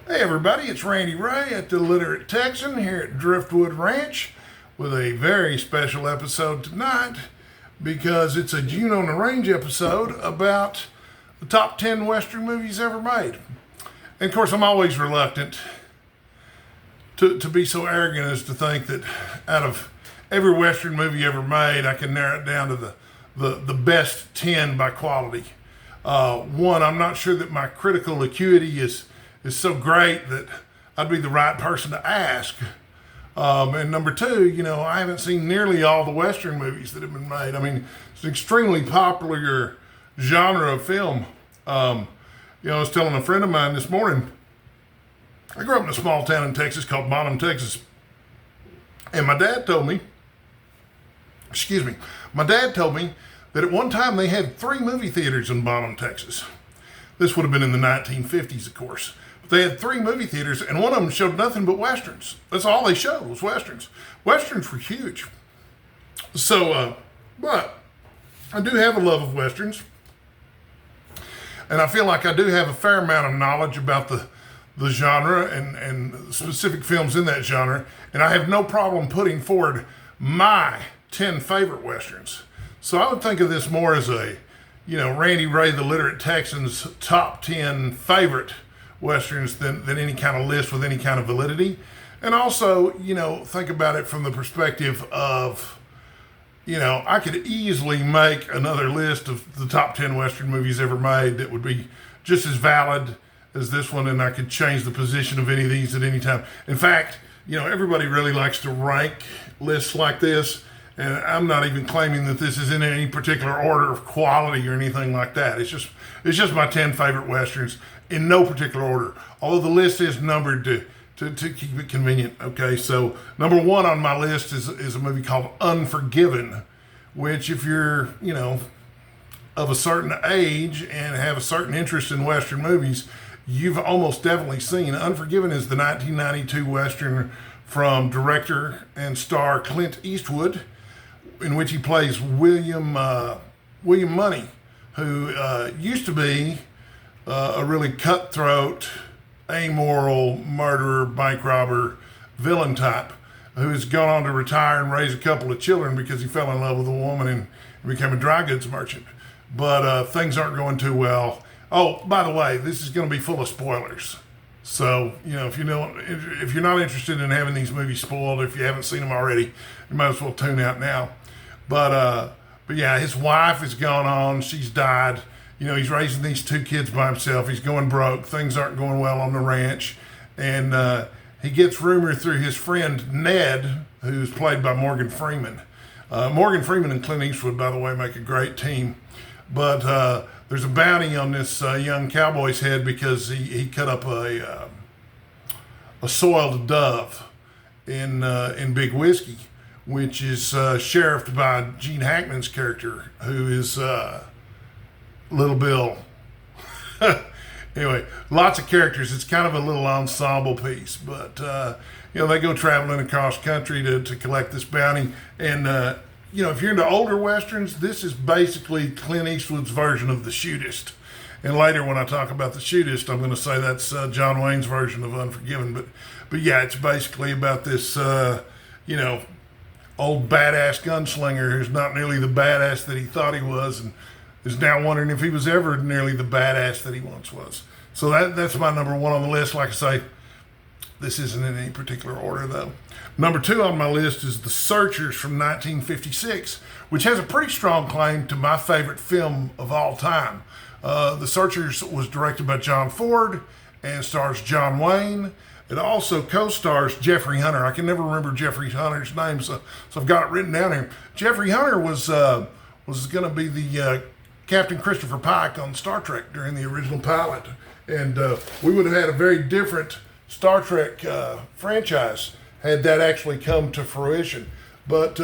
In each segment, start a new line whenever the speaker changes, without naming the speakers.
Hey everybody, it's Randy Ray at the Literate Texan here at Driftwood Ranch with a very special episode tonight because it's a June on the Range episode about the top 10 Western movies ever made. And of course, I'm always reluctant to be so arrogant as to think that out of every Western movie ever made, I can narrow it down to the best 10 by quality. One, I'm not sure that my critical acuity is so great that I'd be the right person to ask. And number two, I haven't seen nearly all the Western movies that have been made. I mean, it's an extremely popular genre of film. I was telling a friend of mine this morning, I grew up in a small town in Texas called Bonham, Texas. And my dad told me that at one time they had 3 movie theaters in Bonham, Texas. This would have been in the 1950s, of course. But they had 3 movie theaters, and one of them showed nothing but Westerns. That's all they showed was Westerns. Westerns were huge. So, but I do have a love of Westerns. And I feel like I do have a fair amount of knowledge about the genre and specific films in that genre. And I have no problem putting forward my 10 favorite Westerns. So I would think of this more as a, Randy Ray, the Literate Texan's top 10 favorite Westerns than any kind of list with any kind of validity. And also, think about it from the perspective of, I could easily make another list of the top 10 Western movies ever made that would be just as valid as this one, and I could change the position of any of these at any time. In fact, everybody really likes to rank lists like this. And I'm not even claiming that this is in any particular order of quality or anything like that. It's just my 10 favorite Westerns in no particular order. Although the list is numbered to keep it convenient. Okay, so number 1 on my list is a movie called Unforgiven, which if you're, of a certain age and have a certain interest in Western movies, you've almost definitely seen. Unforgiven is the 1992 Western from director and star Clint Eastwood, in which he plays William Money, who used to be a really cutthroat, amoral murderer, bank robber, villain type, who has gone on to retire and raise a couple of children because he fell in love with a woman and became a dry goods merchant. But things aren't going too well. Oh, by the way, this is going to be full of spoilers. So, if you're not interested in having these movies spoiled, if you haven't seen them already, you might as well tune out now. But yeah, his wife has gone on. She's died. He's raising these 2 kids by himself. He's going broke. Things aren't going well on the ranch. And he gets rumor through his friend Ned, who's played by Morgan Freeman. Morgan Freeman and Clint Eastwood, by the way, make a great team. But there's a bounty on this young cowboy's head because he cut up a soiled dove in Big Whiskey, which is sheriffed by Gene Hackman's character, who is Little Bill. Anyway, lots of characters. It's kind of a little ensemble piece, but they go traveling across country to collect this bounty. And if you're into older Westerns, this is basically Clint Eastwood's version of The Shootist. And later when I talk about The Shootist, I'm going to say that's John Wayne's version of Unforgiven. But yeah, it's basically about this, old badass gunslinger who's not nearly the badass that he thought he was and is now wondering if he was ever nearly the badass that he once was. So that's my number 1 on the list. Like I say, this isn't in any particular order, though. Number 2 on my list is The Searchers from 1956, which has a pretty strong claim to my favorite film of all time. The Searchers was directed by John Ford and stars John Wayne. It also co-stars Jeffrey Hunter. I can never remember Jeffrey Hunter's name, so I've got it written down here. Jeffrey Hunter was going to be the Captain Christopher Pike on Star Trek during the original pilot. And we would have had a very different Star Trek franchise had that actually come to fruition. But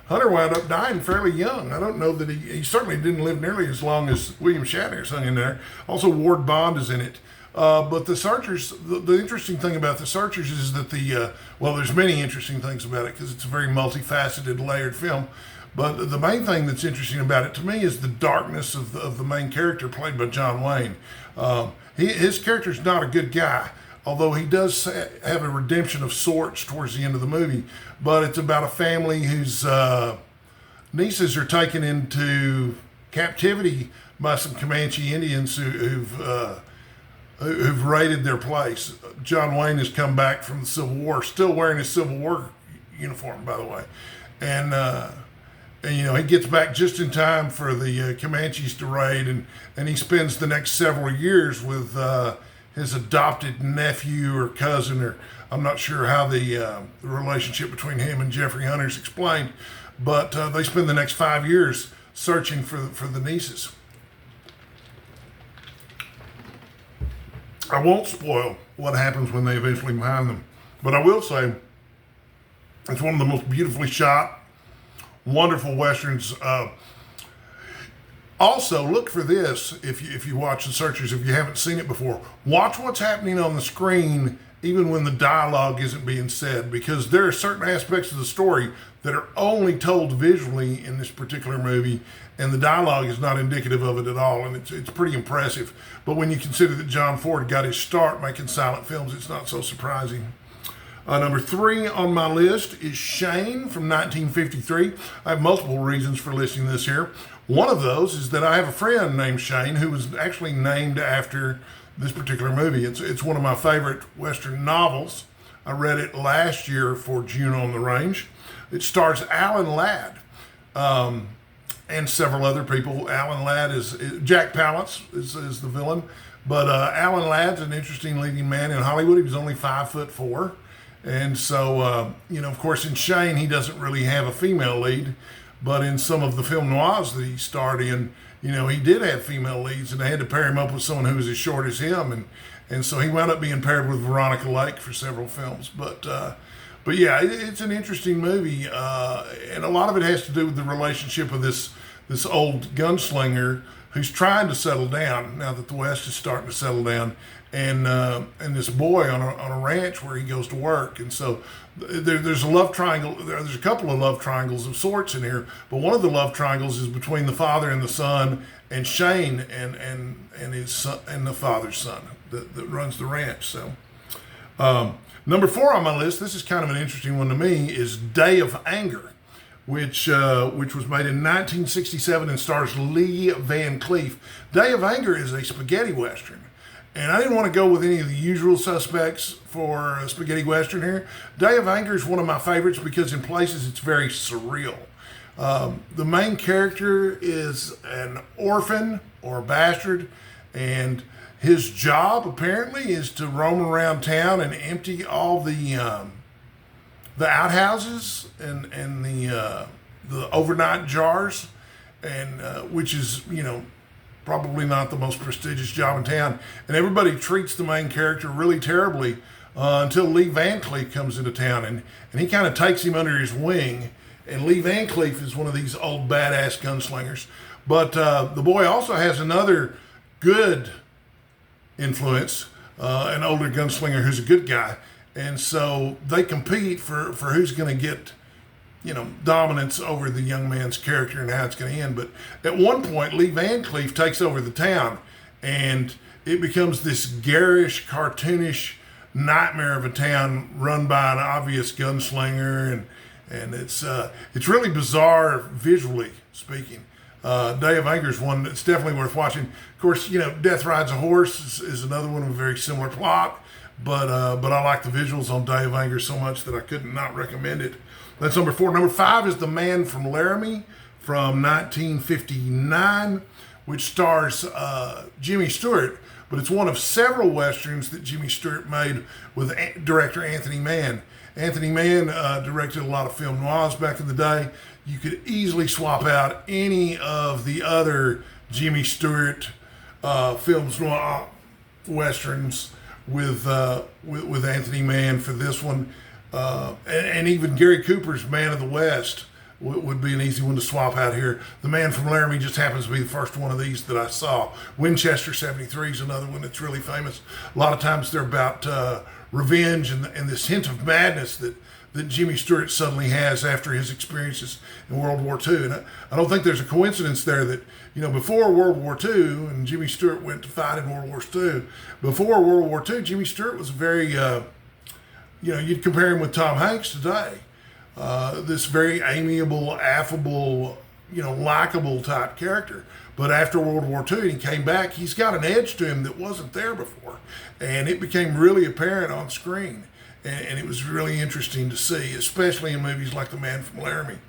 Hunter wound up dying fairly young. I don't know that he certainly didn't live nearly as long as William Shatner's hung in there. Also, Ward Bond is in it. But The Searchers, the interesting thing about The Searchers is that there's many interesting things about it because it's a very multifaceted, layered film. But the main thing that's interesting about it to me is the darkness of the main character played by John Wayne. His character's not a good guy. although he does have a redemption of sorts towards the end of the movie. But it's about a family whose nieces are taken into captivity by some Comanche Indians who've raided their place. John Wayne has come back from the Civil War, still wearing his Civil War uniform, by the way, and he gets back just in time for the Comanches to raid, and he spends the next several years with his adopted nephew or cousin, or I'm not sure how the relationship between him and Jeffrey Hunter is explained, but they spend the next 5 years searching for the nieces. I won't spoil what happens when they eventually find them, but I will say it's one of the most beautifully shot, wonderful westerns. Also, look for this if you watch The Searchers, if you haven't seen it before. Watch what's happening on the screen even when the dialogue isn't being said, because there are certain aspects of the story that are only told visually in this particular movie, and the dialogue is not indicative of it at all, and it's pretty impressive. But when you consider that John Ford got his start making silent films, it's not so surprising. Number 3 on my list is Shane from 1953. I have multiple reasons for listing this here. One of those is that I have a friend named Shane who was actually named after this particular movie. It's one of my favorite Western novels. I read it last year for June on the Range. It stars Alan Ladd and several other people. Alan Ladd is Jack Palance is the villain, but Alan Ladd's an interesting leading man in Hollywood. He was only 5'4", and so of course, in Shane he doesn't really have a female lead, but in some of the film noirs that he starred in, he did have female leads, and they had to pair him up with someone who was as short as him, and so he wound up being paired with Veronica Lake for several films. But yeah, it's an interesting movie, and a lot of it has to do with the relationship of this old gunslinger who's trying to settle down now that the West is starting to settle down, and this boy on a ranch where he goes to work. And so there's a love triangle. There's a couple of love triangles of sorts in here, but one of the love triangles is between the father and the son, and Shane and his son, and the father's son that runs the ranch. So number 4 on my list, this is kind of an interesting one to me, is Day of Anger, which was made in 1967 and stars Lee Van Cleef. Day of Anger is a spaghetti western, and I didn't want to go with any of the usual suspects for a spaghetti western here. Day of Anger is one of my favorites because in places it's very surreal. The main character is an orphan or a bastard, and his job apparently is to roam around town and empty all the outhouses and the overnight jars, and which is probably not the most prestigious job in town. And everybody treats the main character really terribly until Lee Van Cleef comes into town, and he kind of takes him under his wing. And Lee Van Cleef is one of these old badass gunslingers. But the boy also has another good influence, an older gunslinger who's a good guy. And so they compete for who's going to get, dominance over the young man's character and how it's going to end. But at one point, Lee Van Cleef takes over the town, and it becomes this garish, cartoonish nightmare of a town run by an obvious gunslinger, and it's really bizarre visually speaking. Day of Anger is one that's definitely worth watching. Of course, Death Rides a Horse is another one with a very similar plot. But I like the visuals on Day of Anger so much that I couldn't not recommend it. That's number 4. Number 5 is The Man from Laramie from 1959, which stars Jimmy Stewart, but it's one of several westerns that Jimmy Stewart made with director Anthony Mann. Anthony Mann directed a lot of film noirs back in the day. You could easily swap out any of the other Jimmy Stewart films noir westerns with Anthony Mann for this one, and even Gary Cooper's Man of the West would be an easy one to swap out here. The Man from Laramie just happens to be the first one of these that I saw. Winchester 73 is another one that's really famous. A lot of times they're about revenge and this hint of madness that Jimmy Stewart suddenly has after his experiences in World War II. And I don't think there's a coincidence there that, before World War II, and Jimmy Stewart went to fight in World War II, before World War II, Jimmy Stewart was very, you'd compare him with Tom Hanks today. This very amiable, affable, likable type character. But after World War II, and he came back, he's got an edge to him that wasn't there before. And it became really apparent on screen. And it was really interesting to see, especially in movies like The Man from Laramie.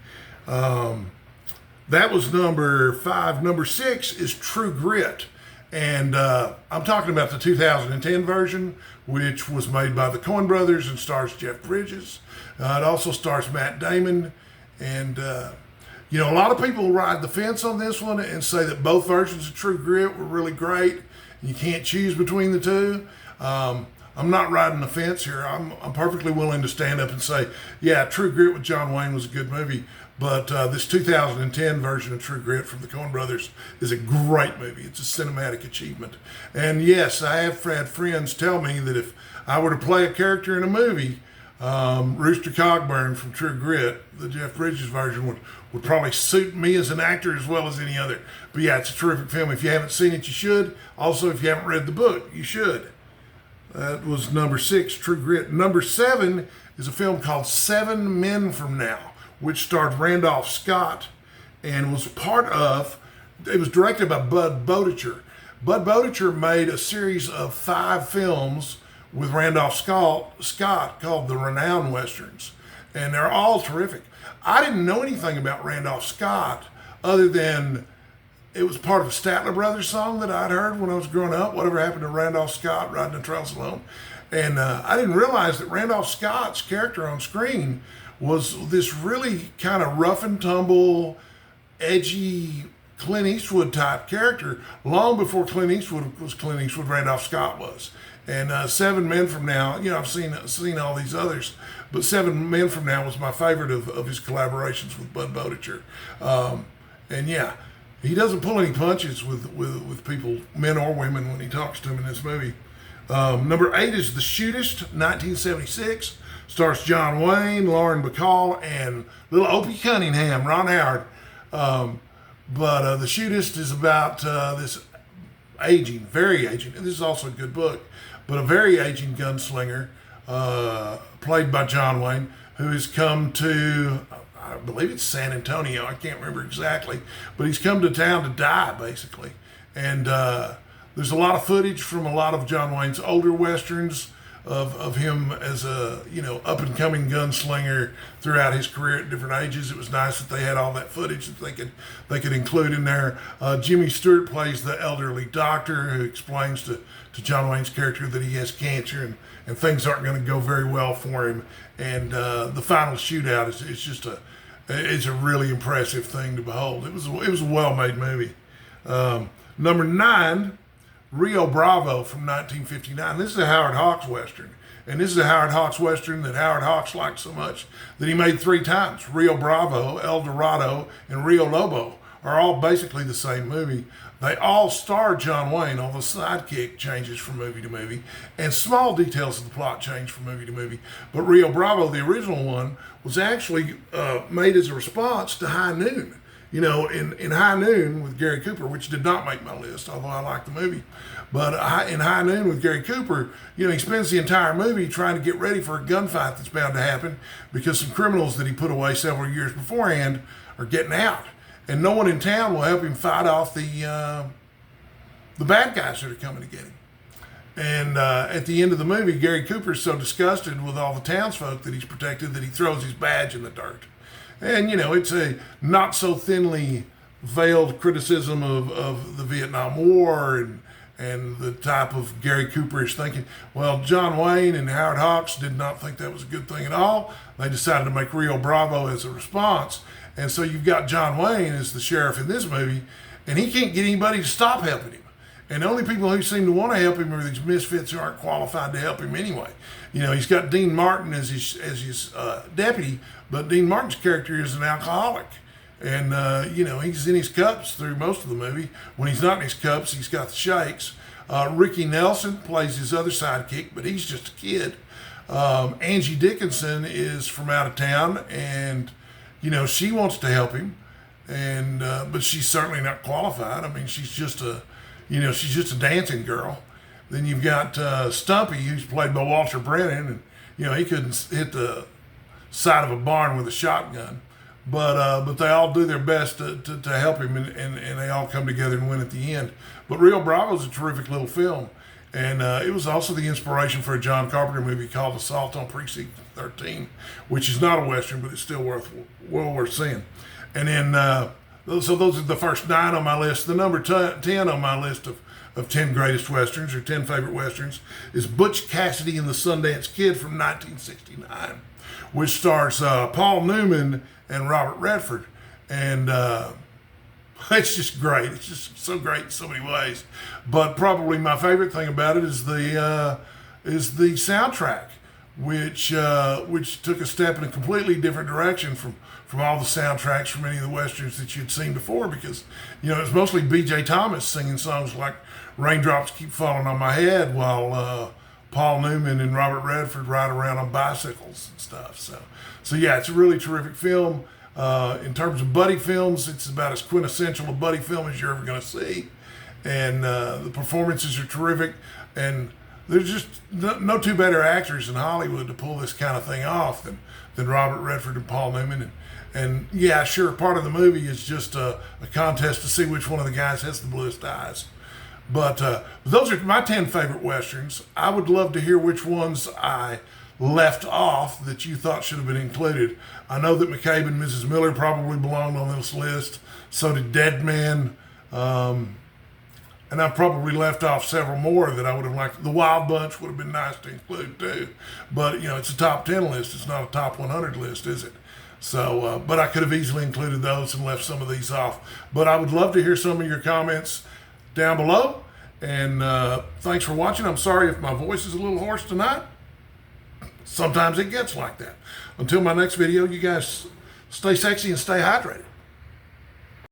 That was number 5. Number 6 is True Grit. And I'm talking about the 2010 version, which was made by the Coen brothers and stars Jeff Bridges. It also stars Matt Damon. And, a lot of people ride the fence on this one and say that both versions of True Grit were really great. You can't choose between the two. I'm not riding the fence here. I'm perfectly willing to stand up and say, yeah, True Grit with John Wayne was a good movie. But this 2010 version of True Grit from the Coen brothers is a great movie. It's a cinematic achievement. And yes, I have had friends tell me that if I were to play a character in a movie, Rooster Cogburn from True Grit, the Jeff Bridges version, would probably suit me as an actor as well as any other. But yeah, it's a terrific film. If you haven't seen it, you should. Also, if you haven't read the book, you should. That was number 6, True Grit. Number 7 is a film called 7 Men From Now, which starred Randolph Scott and was it was directed by Bud Boetticher. Bud Boetticher made a series of 5 films with Randolph Scott called the Renown Westerns, and they're all terrific. I didn't know anything about Randolph Scott other than it was part of a Statler Brothers song that I'd heard when I was growing up, Whatever Happened to Randolph Scott Riding the Trails Alone. And I didn't realize that Randolph Scott's character on screen was this really kind of rough and tumble, edgy Clint Eastwood type character long before Clint Eastwood was Clint Eastwood, Randolph Scott was. And 7 Men From Now, I've seen all these others, but 7 Men From Now was my favorite of his collaborations with Bud Boetticher. And yeah, he doesn't pull any punches with people, men or women, when he talks to them in this movie. Number 8 is The Shootist, 1976. Stars John Wayne, Lauren Bacall, and little Opie Cunningham, Ron Howard. But The Shootist is about this very aging, and this is also a good book, but a very aging gunslinger, played by John Wayne, who has come to, I believe it's San Antonio, I can't remember exactly, but he's come to town to die, basically. And there's a lot of footage from a lot of John Wayne's older westerns of him as a up-and-coming gunslinger throughout his career at different ages. It was nice that they had all that footage that they could include in there. Jimmy Stewart plays the elderly doctor who explains to John Wayne's character that he has cancer and things aren't going to go very well for him. And the final shootout is a really impressive thing to behold. It was a well-made movie. Number 9. Rio Bravo from 1959. This is a Howard Hawks Western. And this is a Howard Hawks Western that Howard Hawks liked so much that he made 3 times. Rio Bravo, El Dorado, and Rio Lobo are all basically the same movie. They all star John Wayne, although sidekick changes from movie to movie, and small details of the plot change from movie to movie. But Rio Bravo, the original one, was actually made as a response to High Noon. In High Noon with Gary Cooper, which did not make my list, although I like the movie. But in High Noon with Gary Cooper, he spends the entire movie trying to get ready for a gunfight that's bound to happen because some criminals that he put away several years beforehand are getting out. And no one in town will help him fight off the bad guys that are coming to get him. And at the end of the movie, Gary Cooper's so disgusted with all the townsfolk that he's protected that he throws his badge in the dirt. And, it's a not so thinly veiled criticism of the Vietnam War and the type of Gary Cooperish thinking. Well, John Wayne and Howard Hawks did not think that was a good thing at all. They decided to make Rio Bravo as a response. And so you've got John Wayne as the sheriff in this movie, and he can't get anybody to stop helping him. And the only people who seem to want to help him are these misfits who aren't qualified to help him anyway. He's got Dean Martin as his deputy, but Dean Martin's character is an alcoholic. And, he's in his cups through most of the movie. When he's not in his cups, he's got the shakes. Ricky Nelson plays his other sidekick, but he's just a kid. Angie Dickinson is from out of town, and she wants to help him, and but she's certainly not qualified. I mean, she's just a dancing girl. Then you've got Stumpy, who's played by Walter Brennan, and he couldn't hit the side of a barn with a shotgun, but they all do their best to help him, and they all come together and win at the end. But Rio Bravo is a terrific little film, and it was also the inspiration for a John Carpenter movie called Assault on Precinct 13, which is not a Western, but it's still well worth seeing. And then, so those are the first 9 on my list. The number 10 on my list of 10 greatest Westerns, or 10 favorite Westerns, is Butch Cassidy and the Sundance Kid from 1969, which stars Paul Newman and Robert Redford. And it's just great. It's just so great in so many ways. But probably my favorite thing about it is the soundtrack, which took a step in a completely different direction from all the soundtracks from any of the Westerns that you'd seen before, because it's mostly B.J. Thomas singing songs like Raindrops Keep Falling on My Head, while Paul Newman and Robert Redford ride around on bicycles and stuff. So yeah, it's a really terrific film. In terms of buddy films, it's about as quintessential a buddy film as you're ever going to see, and the performances are terrific, and there's just no two better actors in Hollywood to pull this kind of thing off than Robert Redford and Paul Newman. And yeah, sure, part of the movie is just a contest to see which one of the guys has the bluest eyes. But those are my 10 favorite Westerns. I would love to hear which ones I left off that you thought should have been included. I know that McCabe and Mrs. Miller probably belonged on this list. So did Dead Man. And I've probably left off several more that I would have liked. The Wild Bunch would have been nice to include too. But, it's a top 10 list. It's not a top 100 list, is it? So, but I could have easily included those and left some of these off. But I would love to hear some of your comments down below. And thanks for watching. I'm sorry if my voice is a little hoarse tonight. Sometimes it gets like that. Until my next video, you guys stay sexy and stay hydrated.